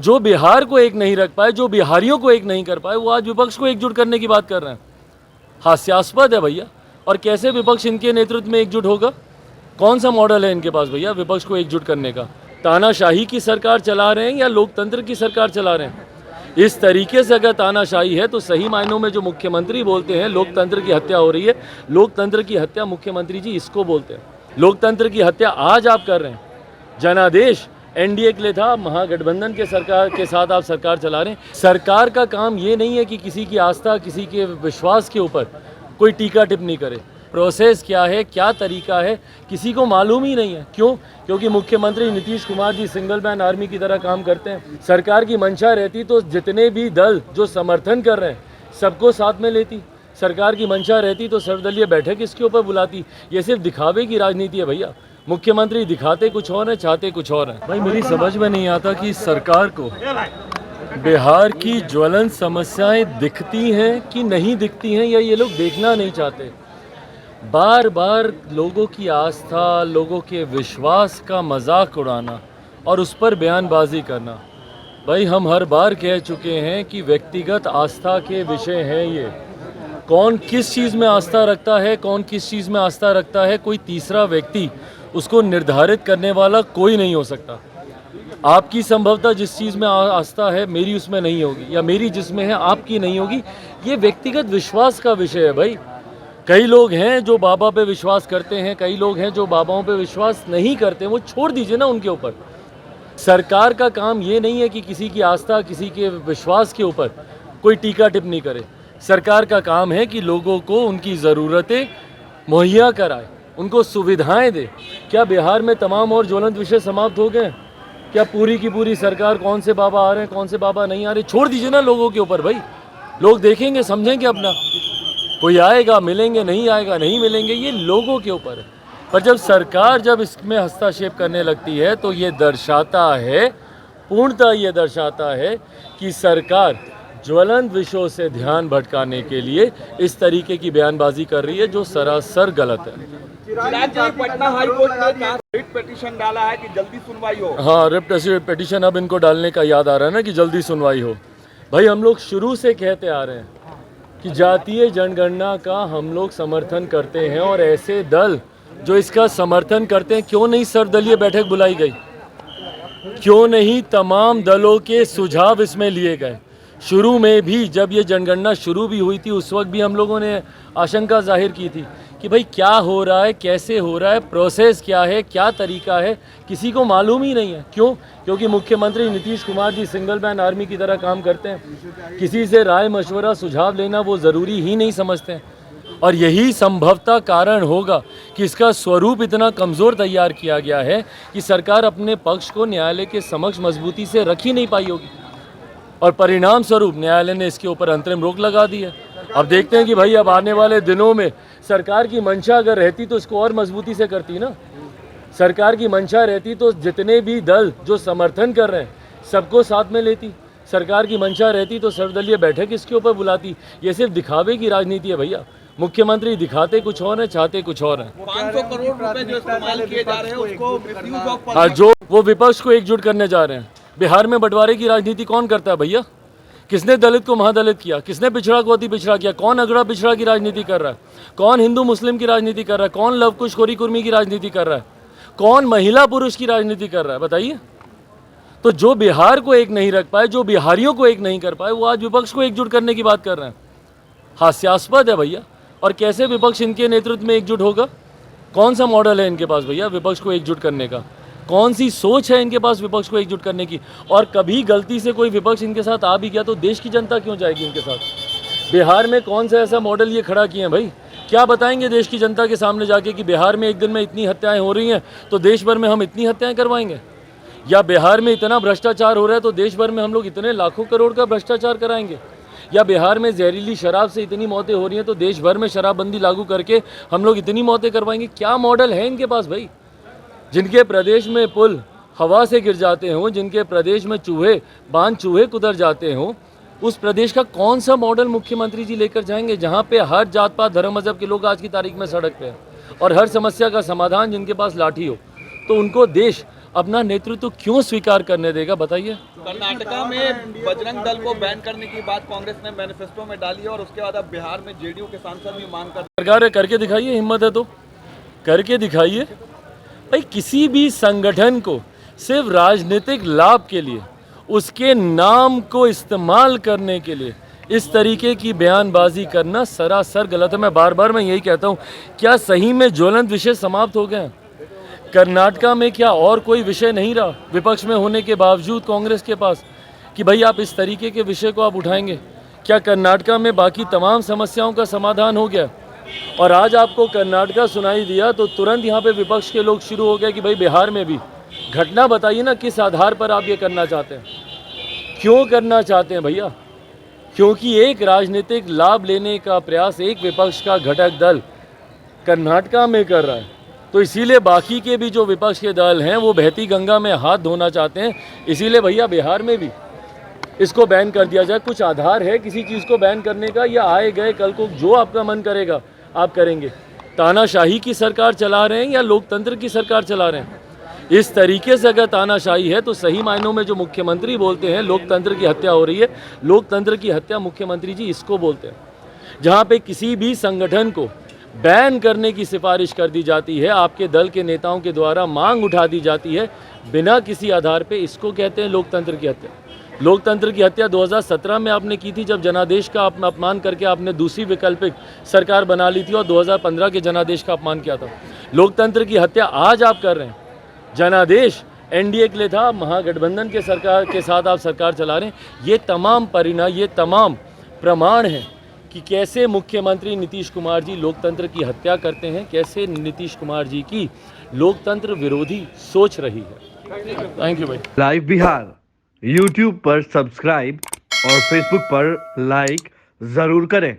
जो बिहार को एक नहीं रख पाए, जो बिहारियों को एक नहीं कर पाए, वो आज विपक्ष को एकजुट करने की बात कर रहे हैं। हास्यास्पद है भैया। और कैसे विपक्ष इनके नेतृत्व में एकजुट होगा? कौन सा मॉडल है इनके पास भैया विपक्ष को एकजुट करने का? तानाशाही की सरकार चला रहे हैं या लोकतंत्र की सरकार चला रहे हैं? इस तरीके से अगर तानाशाही है तो सही मायनों में जो मुख्यमंत्री बोलते हैं लोकतंत्र की हत्या हो रही है, लोकतंत्र की हत्या मुख्यमंत्री जी इसको बोलते हैं। लोकतंत्र की हत्या आज आप कर रहे हैं। जनादेश एनडीए के लिए था, महागठबंधन के सरकार के साथ आप सरकार चला रहे हैं। सरकार का काम ये नहीं है कि किसी की आस्था, किसी के विश्वास के ऊपर कोई टीका टिप्पणी करे। प्रोसेस क्या है, क्या तरीका है, किसी को मालूम ही नहीं है। क्यों? क्योंकि मुख्यमंत्री Nitish Kumar ji single man army की तरह काम करते हैं। सरकार की मंशा रहती तो जितने भी दल जो समर्थन कर रहे हैं सबको साथ में लेती। सरकार की मंशा रहती तो सर्वदलीय बैठक इसके ऊपर बुलाती। ये सिर्फ दिखावे की राजनीति है भैया। मुख्यमंत्री दिखाते कुछ और है, चाहते कुछ और है। भाई मेरी समझ में नहीं आता कि सरकार को बिहार की ज्वलंत समस्याएं दिखती हैं कि नहीं दिखती हैं, या ये लोग देखना नहीं चाहते। बार बार लोगों की आस्था, लोगों के विश्वास का मजाक उड़ाना और उस पर बयानबाजी करना। भाई हम हर बार कह चुके हैं कि व्यक्तिगत आस्था के विषय हैं ये। कौन किस चीज़ में आस्था रखता है, कौन किस चीज़ में आस्था रखता है, कोई तीसरा व्यक्ति उसको निर्धारित करने वाला कोई नहीं हो सकता। आपकी संभवतः जिस चीज़ में आस्था है मेरी उसमें नहीं होगी, या मेरी जिसमें है आपकी नहीं होगी। ये व्यक्तिगत विश्वास का विषय है भाई। कई लोग हैं जो बाबा पे विश्वास करते हैं, कई लोग हैं जो बाबाओं पे विश्वास नहीं करते। वो छोड़ दीजिए ना उनके ऊपर। सरकार का काम ये नहीं है कि किसी की आस्था, किसी के विश्वास के ऊपर कोई टीका टिप्पणी करे। सरकार का काम है कि लोगों को उनकी ज़रूरतें मुहैया कराए, उनको सुविधाएं दे। क्या बिहार में तमाम और ज्वलंत विषय समाप्त हो गए? क्या पूरी की पूरी सरकार कौन से बाबा आ रहे हैं, कौन से बाबा नहीं आ रहे, छोड़ दीजिए ना लोगों के ऊपर भाई। लोग देखेंगे, समझेंगे अपना। कोई आएगा मिलेंगे, नहीं आएगा नहीं मिलेंगे, ये लोगों के ऊपर है। पर जब सरकार जब इसमें हस्तक्षेप करने लगती है तो ये दर्शाता है, पूर्णतः ये दर्शाता है कि सरकार ज्वलंत विषयों से ध्यान भटकाने के लिए इस तरीके की बयानबाजी कर रही है जो सरासर गलत है। पटना हाई कोर्ट ने रिट पिटीशन डाला है कि जल्दी सुनवाई हो। हाँ, रिट पिटीशन अब इनको डालने का याद आ रहा है ना कि जल्दी सुनवाई हो। भाई हम लोग शुरू से कहते आ रहे हैं कि जातीय जनगणना का हम लोग समर्थन करते हैं, और ऐसे दल जो इसका समर्थन करते हैं, क्यों नहीं सर्वदलीय बैठक बुलाई गई? क्यों नहीं तमाम दलों के सुझाव इसमें लिए गए? शुरू में भी जब ये जनगणना शुरू भी हुई थी उस वक्त भी हम लोगों ने आशंका जाहिर की थी कि भाई क्या हो रहा है, कैसे हो रहा है, प्रोसेस क्या है, क्या तरीका है, किसी को मालूम ही नहीं है। क्यों? क्योंकि मुख्यमंत्री Nitish Kumar ji single man army की तरह काम करते हैं। किसी से राय मशवरा सुझाव लेना वो ज़रूरी ही नहीं समझते हैं। और यही संभवतः कारण होगा कि इसका स्वरूप इतना कमज़ोर तैयार किया गया है कि सरकार अपने पक्ष को न्यायालय के समक्ष मजबूती से रख ही नहीं पाई होगी, और परिणाम स्वरूप न्यायालय ने इसके ऊपर अंतरिम रोक लगा दी है। अब देखते हैं कि भाई अब आने वाले दिनों में सरकार की मंशा अगर रहती तो इसको और मजबूती से करती ना। सरकार की मंशा रहती तो जितने भी दल जो समर्थन कर रहे हैं सबको साथ में लेती। सरकार की मंशा रहती तो सर्वदलीय बैठक इसके ऊपर बुलाती। ये सिर्फ दिखावे की राजनीति है भैया। मुख्यमंत्री दिखाते कुछ और है, चाहते कुछ और है। 500 करोड़ रुपए जो इस्तेमाल किए जा रहे हैं उसको मिसयूज ऑफ हाँ, जो वो विपक्ष को एकजुट करने जा रहे हैं। बिहार में बंटवारे की राजनीति कौन करता है भैया? किसने दलित को महादलित किया? किसने पिछड़ा को अति पिछड़ा किया? कौन अगड़ा पिछड़ा की राजनीति कर रहा है? कौन हिंदू मुस्लिम की राजनीति कर रहा है? कौन लव कुश खोरी कुर्मी की राजनीति कर रहा है? कौन महिला पुरुष की राजनीति कर रहा है? बताइए। तो जो बिहार को एक नहीं रख पाए, जो बिहारियों को एक नहीं कर पाए, वो आज विपक्ष को एकजुट करने की बात कर रहे हैं। हास्यास्पद है भैया। और कैसे विपक्ष इनके नेतृत्व में एकजुट होगा? कौन सा मॉडल है इनके पास भैया विपक्ष को एकजुट करने का? कौन सी सोच है इनके पास विपक्ष को एकजुट करने की? और कभी गलती से कोई विपक्ष इनके साथ आ भी गया तो देश की जनता क्यों जाएगी इनके साथ? बिहार में कौन सा ऐसा मॉडल ये खड़ा किए हैं भाई? क्या बताएंगे देश की जनता के सामने जाके कि बिहार में एक दिन में इतनी हत्याएं हो रही हैं तो देश भर में हम इतनी हत्याएं करवाएंगे? या बिहार में इतना भ्रष्टाचार हो रहा है तो देश भर में हम लोग इतने लाखों करोड़ का भ्रष्टाचार कराएंगे? या बिहार में जहरीली शराब से इतनी मौतें हो रही हैं तो देश भर में शराबबंदी लागू करके हम लोग इतनी मौतें करवाएंगे? क्या मॉडल है इनके पास भाई? जिनके प्रदेश में पुल हवा से गिर जाते हों, जिनके प्रदेश में चूहे कुतर जाते हों, उस प्रदेश का कौन सा मॉडल मुख्यमंत्री जी लेकर जाएंगे जहां पे हर जात पात धर्म मजहब के लोग आज की तारीख में सड़क पे हैं, और हर समस्या का समाधान जिनके पास लाठी हो? तो उनको देश अपना नेतृत्व क्यों स्वीकार करने देगा, बताइए। कर्नाटका में बजरंग दल को बैन करने की बात कांग्रेस ने मैनिफेस्टो में डाली है और उसके बाद अब बिहार में जेडीयू के सांसद भी मांग कर सरकार है, करके दिखाइए, हिम्मत है तो करके दिखाइए। भाई किसी भी संगठन को सिर्फ राजनीतिक लाभ के लिए, उसके नाम को इस्तेमाल करने के लिए इस तरीके की बयानबाजी करना सरासर गलत है। मैं बार बार यही कहता हूँ, क्या सही में ज्वलंत विषय समाप्त हो गए? कर्नाटका में क्या और कोई विषय नहीं रहा विपक्ष में होने के बावजूद कांग्रेस के पास कि भाई आप इस तरीके के विषय को आप उठाएंगे? क्या कर्नाटका में बाकी तमाम समस्याओं का समाधान हो गया? और आज आपको कर्नाटका सुनाई दिया तो तुरंत यहाँ पे विपक्ष के लोग शुरू हो गए कि भाई बिहार में भी घटना बताइए ना, किस आधार पर आप ये करना चाहते हैं, क्यों करना चाहते हैं भैया? क्योंकि एक राजनीतिक लाभ लेने का प्रयास एक विपक्ष का घटक दल कर्नाटका में कर रहा है, तो इसीलिए बाकी के भी जो विपक्ष के दल हैं वो बहती गंगा में हाथ धोना चाहते हैं। इसीलिए भैया बिहार में भी इसको बैन कर दिया जाए। कुछ आधार है किसी चीज़ को बैन करने का, या आए गए कल को जो आपका मन करेगा आप करेंगे? तानाशाही की सरकार चला रहे हैं या लोकतंत्र की सरकार चला रहे हैं? इस तरीके से अगर तानाशाही है तो सही मायनों में जो मुख्यमंत्री बोलते हैं लोकतंत्र की हत्या हो रही है। लोकतंत्र की हत्या मुख्यमंत्री जी इसको बोलते हैं, जहाँ पे किसी भी संगठन को बैन करने की सिफारिश कर दी जाती है, आपके दल के नेताओं के द्वारा मांग उठा दी जाती है बिना किसी आधार पे, इसको कहते हैं लोकतंत्र की हत्या। लोकतंत्र की हत्या 2017 में आपने की थी, जब जनादेश का अपमान करके आपने दूसरी वैकल्पिक सरकार बना ली थी, और 2015 के जनादेश का अपमान किया था। लोकतंत्र की हत्या आज आप कर रहे हैं। जनादेश एनडीए के लिए था, महागठबंधन के सरकार के साथ आप सरकार चला रहे हैं। ये तमाम परिणाम, ये तमाम प्रमाण हैं कि कैसे मुख्यमंत्री नीतीश कुमार जी लोकतंत्र की हत्या करते हैं, कैसे नीतीश कुमार जी की लोकतंत्र विरोधी सोच रही है। थैंक यू भाई। लाइव बिहार YouTube पर सब्सक्राइब और Facebook पर लाइक जरूर करें।